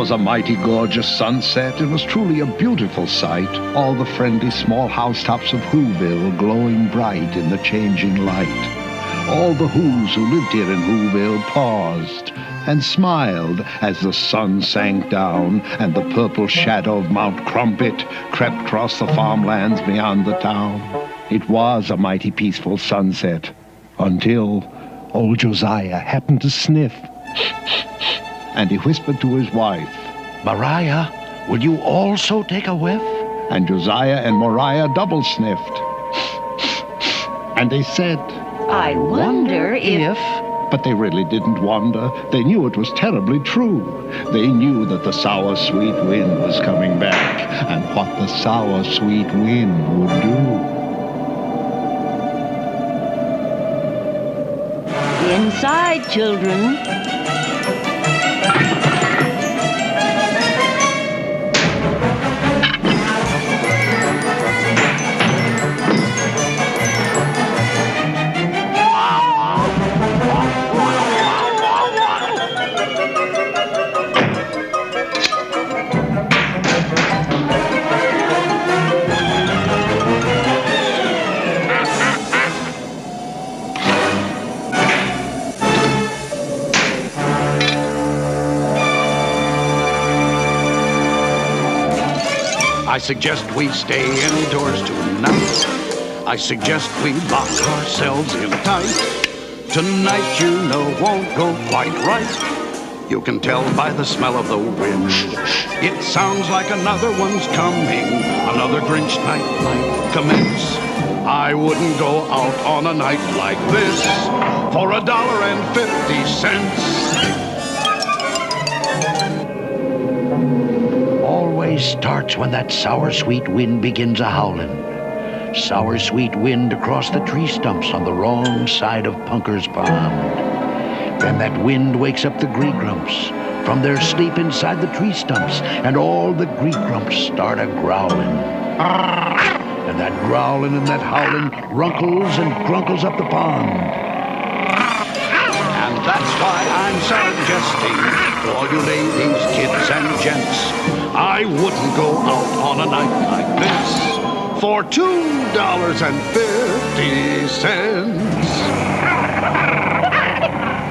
was a mighty gorgeous sunset. It was truly a beautiful sight. All the friendly small housetops of Whoville glowing bright in the changing light. All the Whos who lived here in Whoville paused and smiled as the sun sank down and the purple shadow of Mount Crumpet crept across the farmlands beyond the town. It was a mighty peaceful sunset until old Josiah happened to sniff. And he whispered to his wife, Mariah, will you also take a whiff? And Josiah and Mariah double sniffed. And they said, I wonder if... But they really didn't wonder. They knew it was terribly true. They knew that the sour, sweet wind was coming back, and what the sour, sweet wind would do. Inside, children. I suggest we stay indoors tonight. I suggest we lock ourselves in tight. Tonight, you know, won't go quite right. You can tell by the smell of the wind. It sounds like another one's coming. Another Grinch night might commence. I wouldn't go out on a night like this for $1.50. Always starts when that sour sweet wind begins a howlin'. Sour sweet wind across the tree stumps on the wrong side of Punker's Pond. Then that wind wakes up the Gree-Grumps from their sleep inside the tree stumps, and all the Gree-Grumps start a growlin'. And that growlin' and that howlin' runkles and grunkles up the pond. And that's why I'm suggesting to all you ladies, kids, and gents, I wouldn't go out on a night like this for $2.50.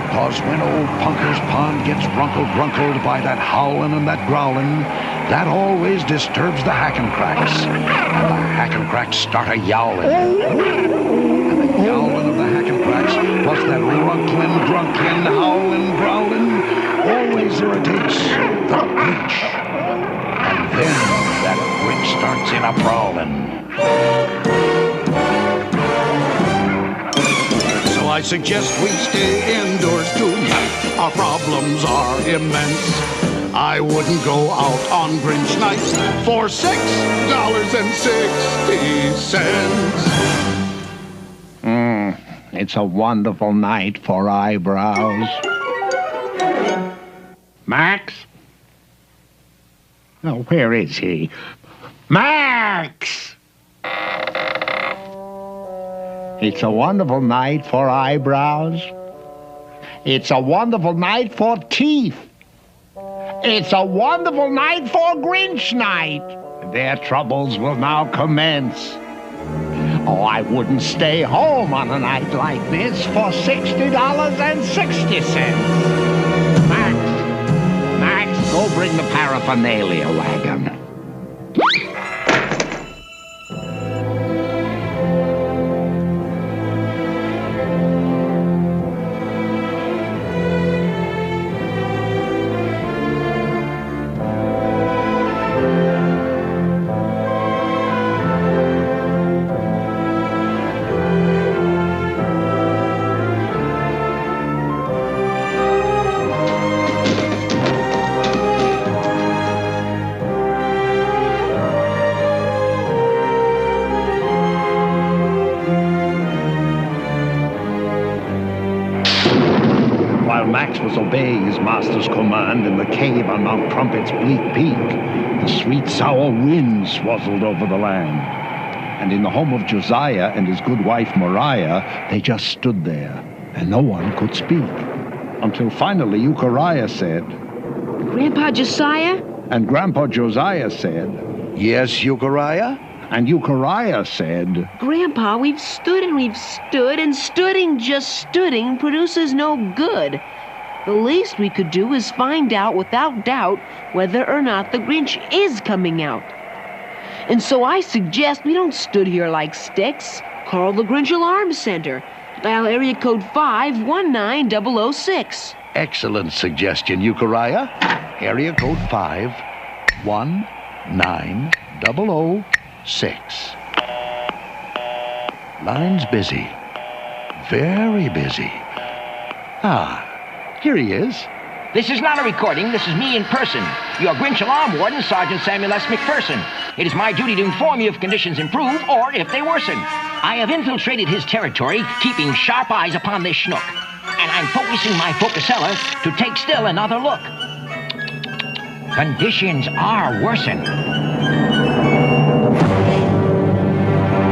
'Cause when old Punker's Pond gets runkled by that howlin' and that growlin', that always disturbs the Hackencracks. And the Hackencracks start a yowlin'. And the yowlin' of the Hackencracks, plus that runklin', drunklin', howlin', growlin', always irritates the Grinch. And then that Grinch starts in a brawlin'. So I suggest we stay indoors tonight. Our problems are immense. I wouldn't go out on Grinch night for $6.60. It's a wonderful night for eyebrows. Max? Oh, where is he? Max! It's a wonderful night for eyebrows. It's a wonderful night for teeth. It's a wonderful night for Grinch night. Their troubles will now commence. Oh, I wouldn't stay home on a night like this for $60.60. Max, go bring the paraphernalia wagon. While Max was obeying his master's command in the cave on Mount Crumpet's bleak peak, the sweet, sour wind swazzled over the land. And in the home of Josiah and his good wife Mariah, they just stood there, and no one could speak. Until finally Euchariah said, Grandpa Josiah? And Grandpa Josiah said, Yes, Euchariah? and Euchariah said, Grandpa, we've stood and we've stood, and stooding, just stooding, produces no good. The least we could do is find out without doubt whether or not the Grinch is coming out. And so I suggest we don't stood here like sticks. Call the Grinch Alarm Center. Dial area code 519006. Excellent suggestion, Euchariah. Area code 519006. Line's busy. Very busy. Ah, here he is. This is not a recording. This is me in person. Your Grinch Alarm Warden, Sergeant Samuel S. McPherson. It is my duty to inform you if conditions improve or if they worsen. I have infiltrated his territory, keeping sharp eyes upon this schnook. And I'm focusing my focusella to take still another look. Conditions are worsen.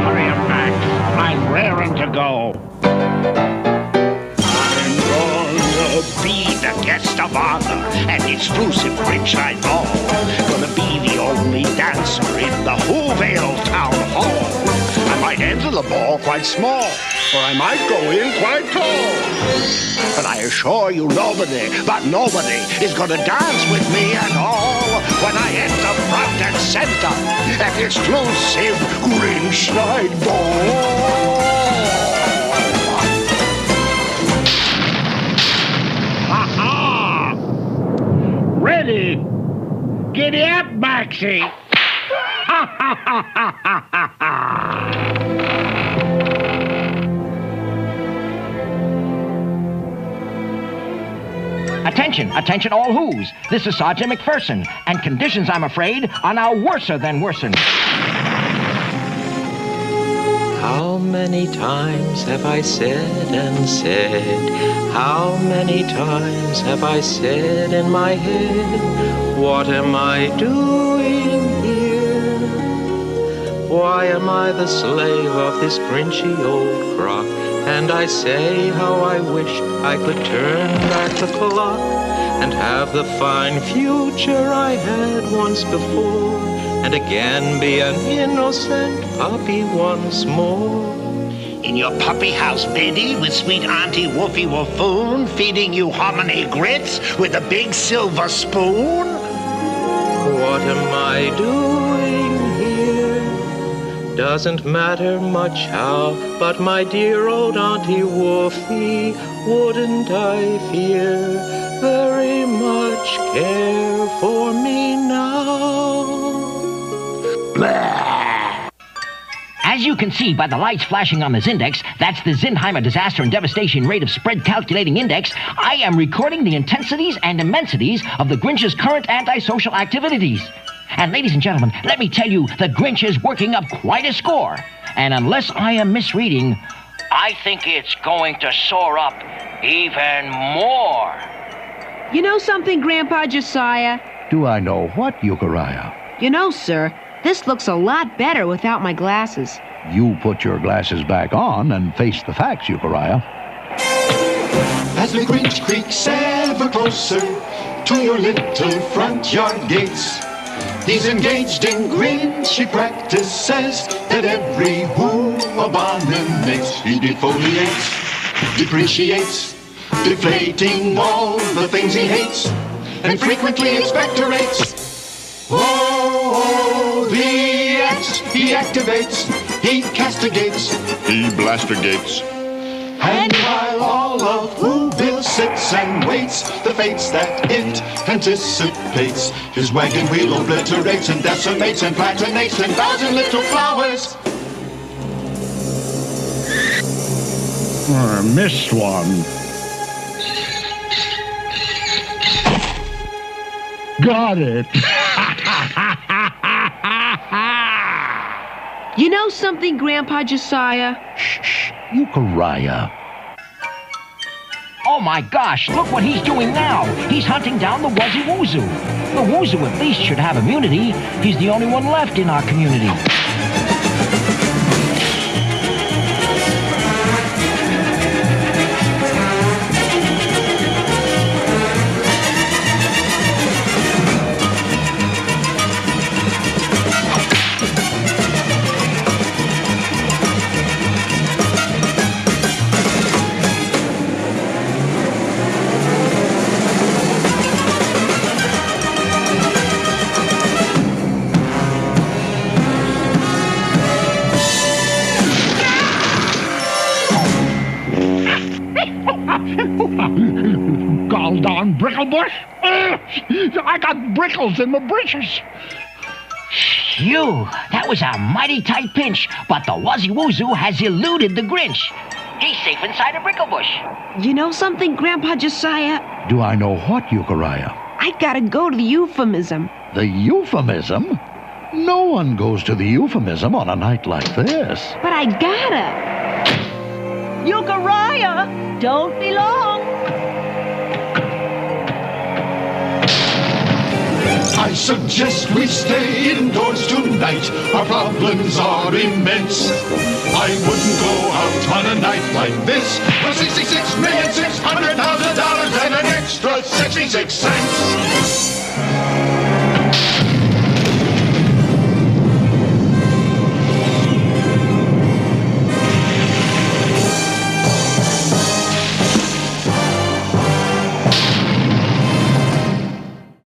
Hurry up, Max. I'm raring to go. I'm gonna be the guest of honor and exclusive Grinch I know. Gonna be the only dancer in the Whoville Town Hall. I might enter the ball quite small, or I might go in quite tall. But I assure you nobody, but nobody, is gonna dance with me at all when I enter front and center at the exclusive Grinch Night Ball. Ha-ha! Ready? Giddy up, Maxie! Ha ha ha ha ha ha ha! Attention, attention all who's. This is Sergeant McPherson, and conditions, I'm afraid, are now worser than worsen. How many times have I said and said? How many times have I said in my head, what am I doing here? Why am I the slave of this Grinchy old crock? And I say how I wish I could turn back the clock and have the fine future I had once before, and again be an innocent puppy once more. In your puppy house, Biddy, with sweet Auntie Woofy Woofoon, feeding you hominy grits with a big silver spoon? What am I doing here? Doesn't matter much how, but my dear old Auntie Woofy, wouldn't I fear very much care for me now? Blah! As you can see by the lights flashing on the Zindex, that's the Zindheimer Disaster and Devastation Rate of Spread Calculating Index, I am recording the intensities and immensities of the Grinch's current antisocial activities. And ladies and gentlemen, let me tell you, the Grinch is working up quite a score. And unless I am misreading, I think it's going to soar up even more. You know something, Grandpa Josiah? Do I know what, Euchariah? You know, sir, this looks a lot better without my glasses. You put your glasses back on and face the facts, Euchariah. As the Grinch creaks ever closer to your little front yard gates, he's engaged in Grinchy practices that every who abominates. He defoliates, depreciates, deflating all the things he hates, and frequently expectorates. Oh, the X he activates, he castigates, he blastergates. And while all of Whoville sits and waits the fates that it anticipates, his wagon wheel obliterates and decimates and platinates 10,000 little flowers. Missed one. Got it. You know something, Grandpa Josiah? Shh, Euchariah. Oh my gosh, look what he's doing now. He's hunting down the Wuzzy Woozoo. The Woozoo at least should have immunity. He's the only one left in our community. brickle bush? I got brickles in my britches. Phew, that was a mighty tight pinch, but the Wuzzy Woozoo has eluded the Grinch. He's safe inside a brickle bush. You know something, Grandpa Josiah? Do I know what, Euchariah? I gotta go to the euphemism. The euphemism? No one goes to the euphemism on a night like this. But I gotta. Euchariah, don't be long. I suggest we stay indoors tonight. Our problems are immense. I wouldn't go out on a night like this for $66,600,000 and an extra 66 cents.